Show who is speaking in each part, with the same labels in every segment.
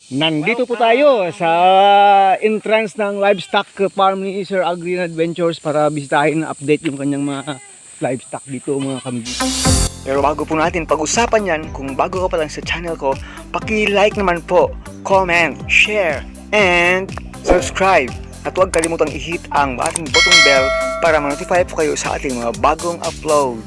Speaker 1: Nandito po tayo sa entrance ng livestock farm ni Sir Agree Adventures para bisitahin na update yung kanyang mga livestock dito mga kambing. Pero bago po natin pag-usapan yan, kung bago ka pa lang sa channel ko, paki-like naman po, comment, share, and subscribe. At huwag kalimutang i-hit ang ating button bell para ma-notify po kayo sa ating mga bagong upload.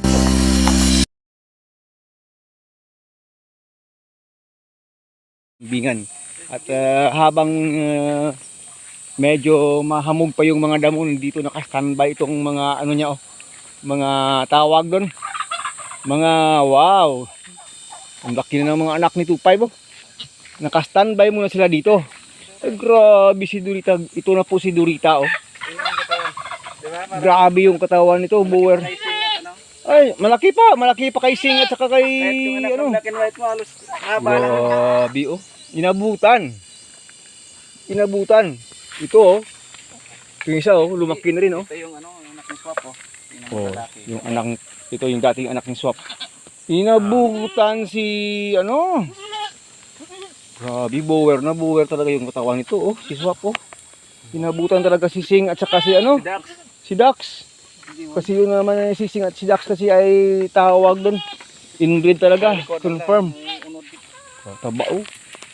Speaker 1: Bingan. At habang medyo mahamog pa yung mga damo, dito naka-standby itong mga ano niya, mga tawag doon. Mga wow. Ang laki na ng mga anak ni 25 Naka-standby muna sila dito. Grabe si Durita. Ito na po si Durita Grabe yung katawan nito, Boer. Ay, malaki pa kay Sing at saka kay ano. Grabe Inabutan. Ito Yung isa lumaki na rin
Speaker 2: Ito yung ano, yung anak ni Swap
Speaker 1: yung anak, ito yung dating anak ni Swap. Inabutan si ano. Grabe, Boer talaga yung katawan nito si Swap Inabutan talaga si Sing at saka si ano? Si Dax. Kasi yun naman si Sing at si Dax kasi ay tawag doon. Inbreed talaga, confirm. Taba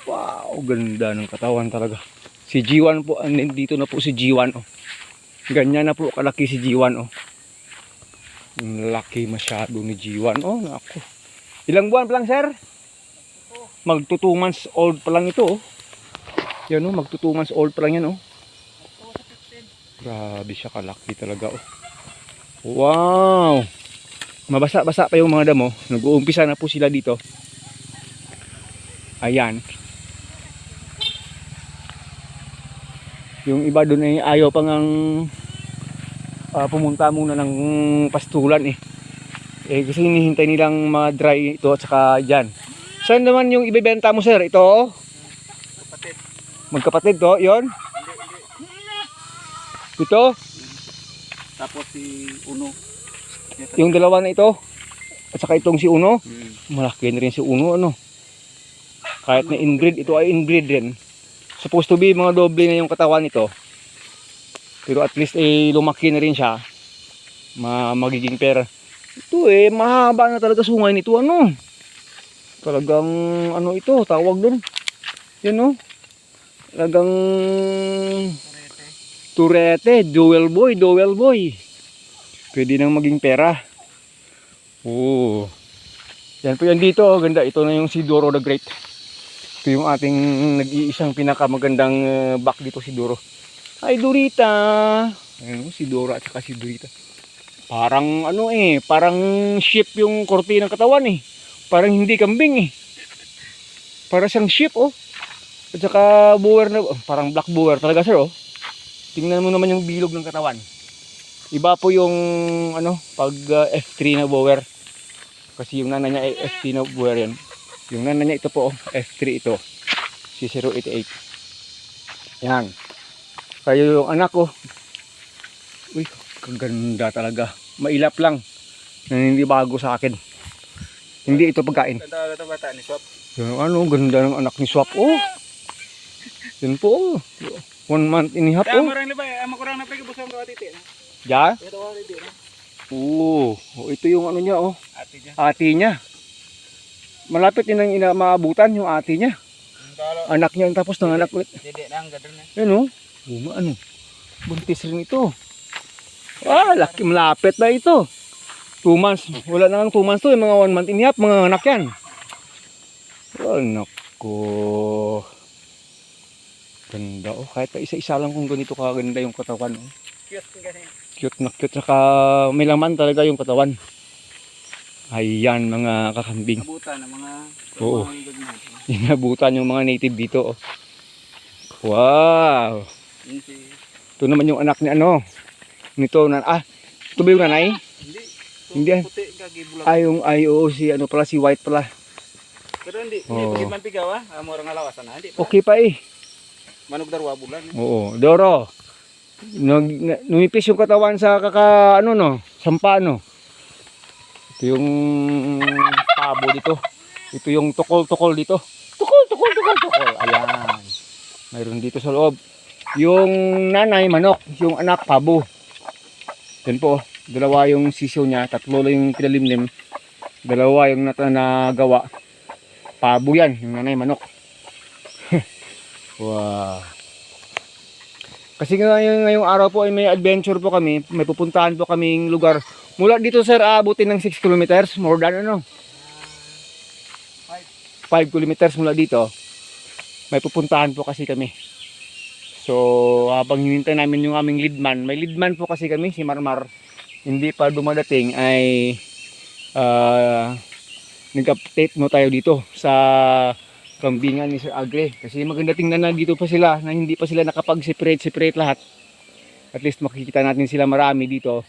Speaker 1: Wow, ganda ng katawan talaga. Si G1 po, dito na po si G1 Ganyan na po kalaki si G1 Laki masyado ni G1 naku. Ilang buwan pa lang, sir? Magto 2 months old pa lang ito Yan magto 2 months old pa lang yan Grabe siya kalaki talaga Wow. Mabasa-basa pa yung mga damo. Nag-uumpisa na po sila dito. Ayan. Yung iba doon ay ayaw pang pumunta muna ng pastulan kasi hinihintay nilang ma-dry ito at saka dyan. Saan naman yung ibebenta mo, sir? Ito
Speaker 2: Kapatid.
Speaker 1: Magkapatid to, yon. Ito.
Speaker 2: Tapos si Uno.
Speaker 1: Yung dalawa na ito. At saka itong si Uno. Malaki na rin si Uno Kahit na inbreed, ito ay inbreed din. Supposed to be mga doble na yung katawan nito. Pero at least lumaki na rin siya. Magiging pera. Ito mahaba na talaga sungay nito Talagang ito, tawag doon. Yan Talagang turete, dual boy. Pwede nang maging pera. Yan po yan dito, ganda. Ito na yung si Doro the Great. Ito yung ating nag-iisang pinakamagandang back dito si Doro. Ay Durita. Ayun si Doro at saka si Durita. Parang parang sheep yung korte ng katawan Parang hindi kambing Para siyang sheep At saka boer na parang black boer talaga sir Tingnan mo naman yung bilog ng katawan. Iba po yung pag F3 na boer. Kasi yung nanay niya ay F3 na boer yan. Yung nanay niya ito po F3 ito. Si 088. Yan. Kaya yung anak ko. Uy, kaganda talaga. Mailap lang. Hindi bago sa akin. Hindi ito pagkain.
Speaker 2: Ito bata ni Swap.
Speaker 1: Yung ganda ng anak ni Swap. Yun po 1 month and a half
Speaker 2: Marang libay, kurang na pagi busang daw titi.
Speaker 1: Ja?
Speaker 2: Ito wa titi.
Speaker 1: Ito yung niya
Speaker 2: Ate niya.
Speaker 1: Ate niya. Malapit din ang maabutan yung ate niya. Anak niya tapos ng anak ulit.
Speaker 2: Dede nang gadon na.
Speaker 1: Yan buntis rin ito. Laki malapit na ito. 2 months. Wala na lang 2 months to, mga 1 month and a half mga anak yan. Nako. Ganda kahit pa isa-isa lang kung ganito kaganda yung katawan
Speaker 2: Cute
Speaker 1: na cute saka may laman talaga yung katawan. Ayan mga kakambing.
Speaker 2: Nabutan ng mga
Speaker 1: Inabutan yung mga native dito Wow. Ito naman yung anak ni nito ito ba yung nanay? Hindi.
Speaker 2: Puti kagi bulag.
Speaker 1: Si pala si white pala.
Speaker 2: Pero hindi pagit man pigaw amo ra nga lawasan hindi.
Speaker 1: Okay pa
Speaker 2: Manug darwa bulan.
Speaker 1: Doro. Numipis yung katawan sa sampa Ito yung pabo dito. Ito yung tukol dito. Tukol. Ayan. Mayroon dito sa loob. Yung nanay, manok. Yung anak, pabo. Yan po. Dalawa yung sisiyo niya. Tatlo lang yung pinalimlim. Dalawa yung nagawa. Pabo yan. Yung nanay, manok. Wow. Kasi ngayong araw po ay may adventure po kami. May pupuntahan po kaming lugar. Mula dito sir, aabutin ng 6 kilometers. More than ano? 5 kilometers mula dito. May pupuntahan po kasi kami. So habang hinintay namin yung aming leadman. May leadman po kasi kami, si Marmar. Hindi pa dumadating ay nag-update mo tayo dito sa kambingan ni Sir Agre. Kasi maganda tingnan na dito pa sila, na hindi pa sila nakapag-separate lahat. At least makikita natin sila marami dito.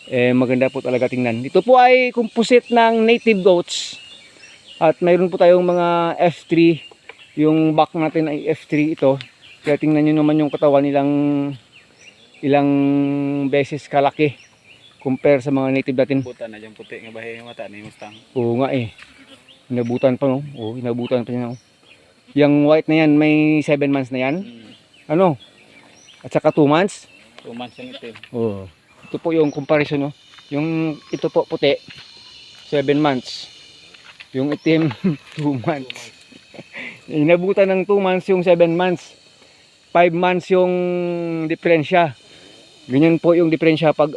Speaker 1: Maganda po talaga tingnan. Ito po ay composite ng native goats. At mayroon po tayong mga F3. Yung back natin ay F3 ito. Kaya tingnan nyo naman yung katawan ilang beses kalaki compare sa mga native natin.
Speaker 2: Butan na dyan puti nga bahay yung mata ni Mustang.
Speaker 1: Oo nga eh. Inabutan pa no. Oo, inabutan pa niya. Yung white na yan, may 7 months na yan. Ano? At saka 2 months.
Speaker 2: 2 months yung itim.
Speaker 1: Oo. Ito po yung comparison no. Yung ito po puti 7 months. Yung itim 2 months. Inabutan ng 2 months yung 7 months. 5 months yung diferensya. Ganyan po yung diferensya pag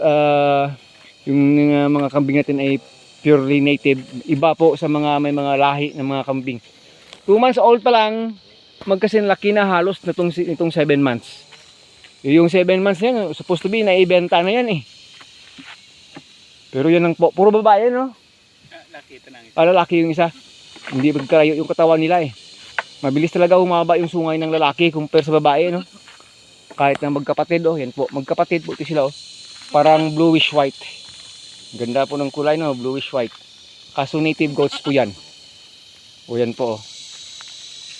Speaker 1: yung mga kambing natin ay purely native. Iba po sa mga may mga lahi ng mga kambing. 2 months old pa lang, magkasinlaki na halos na itong 7 months. Yung 7 months na yan, supposed to be, naibenta na yan eh. Pero yan ang puro babae, no?
Speaker 2: Laki ito na.
Speaker 1: Lalaki yung isa. Hindi magkarayo yung katawan nila eh. Mabilis talaga humaba yung sungay ng lalaki compare sa babae, no? Kahit na magkapatid, oh, yan po. Magkapatid po ito sila, oh. Parang bluish white. Ganda po ng kulay, no? Bluish white. Kaso native goats po yan. O yan po, oh.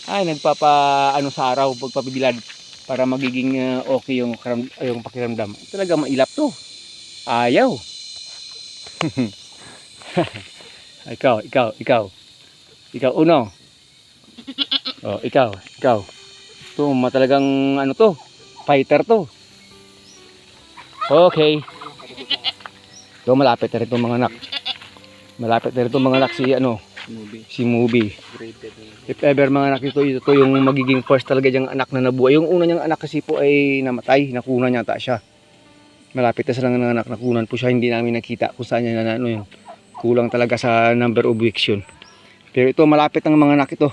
Speaker 1: Ay, nagpapa ano sa araw, pagpapibilad para magiging okay yung pakiramdam. Talaga mailap to. Ayaw. Ikaw uno. Oh, ikaw. Ito, talagang ano to, fighter to. Okay. So malapit na rin itong mga anak. Si Mubi. If ever mga anak ito yung magiging first talaga diyang anak na nabuhay. Yung una niyang anak kasi po ay namatay, nakunan yata siya. Malapit na silang anak, nakunan po siya, hindi namin nakita kung saan niya yun. Kulang talaga sa number of weeks yun. Pero ito, malapit ang mga anak ito.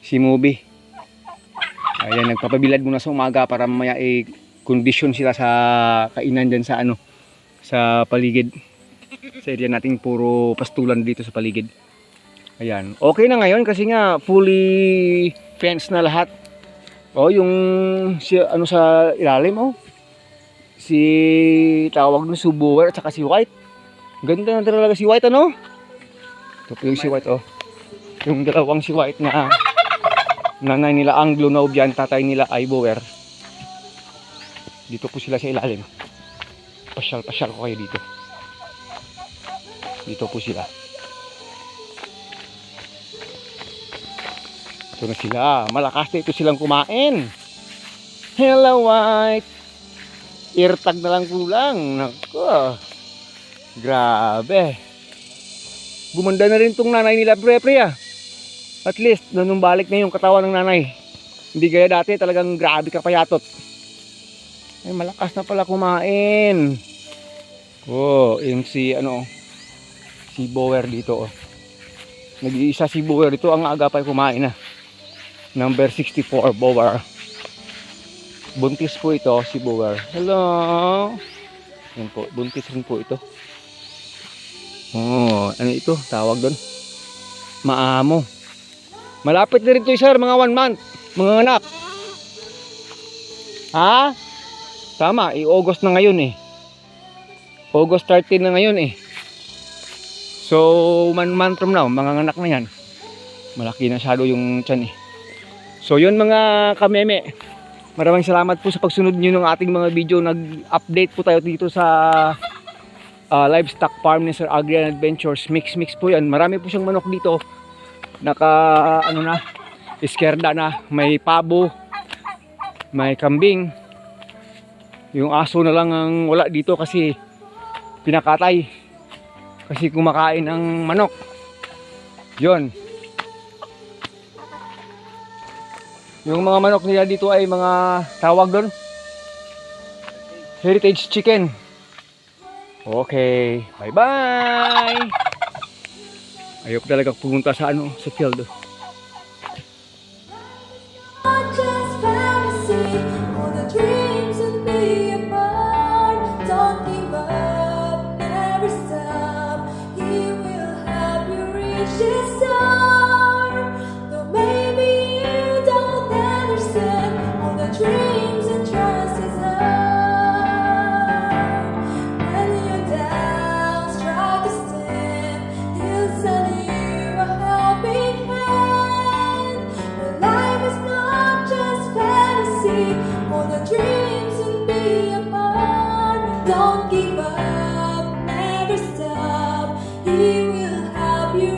Speaker 1: Si Mubi. Ayan, nagpapabilad muna sa umaga para mamaya condition sila sa kainan dyan sa sa paligid. Sa area natin puro pastulan dito sa paligid. Ayan. Okay na ngayon kasi nga fully fenced na lahat. Oh, yung sa ilalim, oh. Si tawag ng Suboer at saka si White. Ganda na talaga si White, ano? Ito po yung si White, oh. Yung dalawang si White na nanay nila Anglo-Nubian, tatay nila ay Boer. Dito po sila sa ilalim. Pasyal ko kayo dito. Dito po sila. Ito na sila. Malakas na ito silang kumain. Hello, White. Irtag na lang kulang. Nako. Grabe. Gumanda na rin itong nanay nila, pre ah. At least, nanumbalik na yung katawan ng nanay. Hindi gaya dati, talagang grabe ka payatot. Ay, malakas na pala kumain. Oh, yung si Boer dito, oh. Nag-iisa si Boer dito, ang aga pa kumain na. Number 64, Boer. Buntis po ito, si Boer. Hello. Yan po, buntis rin po ito. Oh, ano ito? Tawag doon. Maamo. Malapit na rin ito, sir, mga 1 month. Mga anak. Ha? Tama, August na ngayon eh. August 13 na ngayon eh. So, 1 month from now, mga anak na yan. Malaki na shadow yung tiyan eh. So, yun mga kameme. Maraming salamat po sa pagsunod nyo ng ating mga video. Nag-update po tayo dito sa livestock farm ni Sir Agrian Adventures. Mix po yan. Marami po siyang manok dito. Iskerda na. May pabo. may kambing. Yung aso na lang ang wala dito kasi pinakatay. Kasi kumakain ng manok. Yon. Yung mga manok nila dito ay mga tawag doon. Heritage chicken. Okay. Bye-bye. Ayoko talaga pumunta sa sa field.
Speaker 3: Not just fantasy, all the dreams would be apart. Don't give up, never stop. He will help you reach his star. Though maybe you don't understand all the dreams and trust his heart. When your doubts try to stand, he'll send you a helping hand. Your life is not just fantasy, all the dreams will be apart. Don't give up, never stop. He will help you